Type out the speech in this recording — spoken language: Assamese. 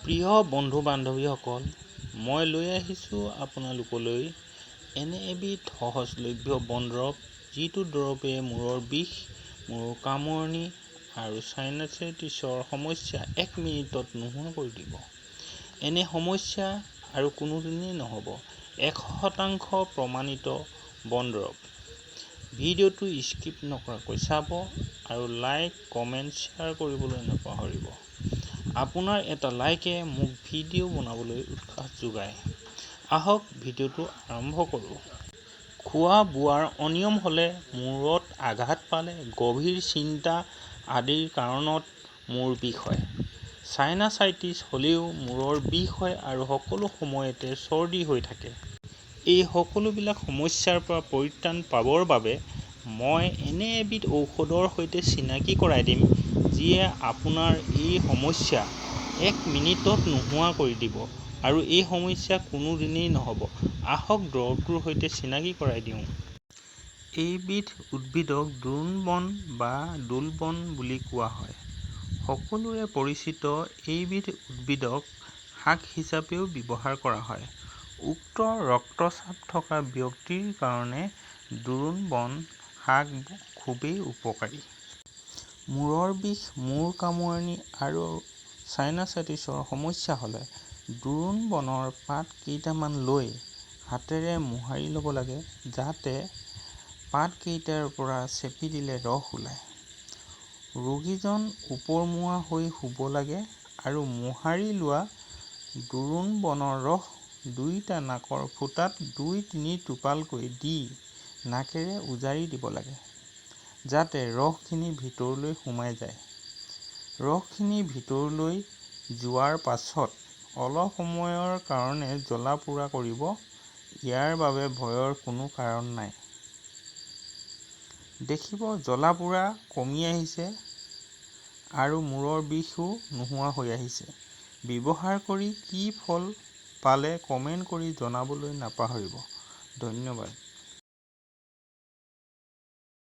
প্ৰিয় বন্ধু বান্ধৱীসকল, মই লৈ আহিছোঁ আপোনালোকলৈ এনে এবিধ সহজলভ্য বন দৰৱ, যিটো দৰৱে মূৰৰ বিষ, মূৰৰ কামুৰণি আৰু সাইনাচাইটিছৰ সমস্যা 1 মিনিটত নোহোৱা কৰি দিব। এনে সমস্যা আৰু কোনোদিনেই নহ'ব। 100% প্ৰমাণিত বন দৰৱ। ভিডিঅ'টো স্কিপ নকৰাকৈ চাব আৰু লাইক, কমেণ্ট, শ্বেয়াৰ কৰিবলৈ নাপাহৰিব। আপোনাৰ এটা লাইকে মোক ভিডিঅ' বনাবলৈ উৎসাহ যোগায়। আহক ভিডিঅ'টো আৰম্ভ কৰোঁ। খোৱা বোৱাৰ অনিয়ম হ'লে, মূৰত আঘাত পালে, গভীৰ চিন্তা আদিৰ কাৰণত মূৰ বিষ হয়। সাইনাচাইটিছ হ'লেও মূৰৰ বিষ হয় আৰু সকলো সময়তে চৰ্দি হৈ থাকে। এই সকলোবিলাক সমস্যাৰ পৰা পৰিত্ৰাণ পাবৰ বাবে মই এনে এবিধ ঔষধৰ সৈতে চিনাকি কৰাই দিম, যিয়ে আপোনাৰ এই সমস্যা 1 মিনিটত নোহোৱা কৰি দিব আৰু এই সমস্যা কোনোদিনেই নহ'ব। আহক দৰৱটোৰ সৈতে চিনাকি কৰাই দিওঁ। এইবিধ উদ্ভিদক দ্ৰোণ বা দোলবন বুলি কোৱা হয়। সকলোৰে পৰিচিত এইবিধ উদ্ভিদক শাক হিচাপেও ব্যৱহাৰ কৰা হয়। উচ্চ ৰক্তচাপ থকা ব্যক্তিৰ কাৰণে দ্ৰোণ শাক খুবেই উপকাৰী। মূৰৰ বিষ, মূৰ কামুৰণি আৰু সাইনাচাইটিছৰ সমস্যা হ'লে দ্ৰোণ পাত কেইটামান লৈ হাতেৰে মোহাৰি ল'ব লাগে, যাতে পাতকেইটাৰ পৰা চেপি দিলে ৰস ওলায়। ৰোগীজন ওপৰমুৱা হৈ শুব লাগে আৰু মোহাৰি লোৱা দ্ৰোণ ৰস দুয়োটা নাকৰ ফুটাত 2-3 টোপালকৈ দি নাকেৰে উজাৰি দিব লাগে, যাতে ৰসখিনি ভিতৰলৈ সোমাই যায়। ৰসখিনি ভিতৰলৈ যোৱাৰ পাছত অলপ সময়ৰ কাৰণে জ্বলা-পোৰা কৰিব। ইয়াৰ বাবে ভয়ৰ কোনো কাৰণ নাই। দেখিব জ্বলা-পোৰা কমি আহিছে আৰু মূৰৰ বিষও নোহোৱা হৈ আহিছে। ব্যৱহাৰ কৰি কি ফল পালে কমেণ্ট কৰি জনাবলৈ নাপাহৰিব। ধন্যবাদ।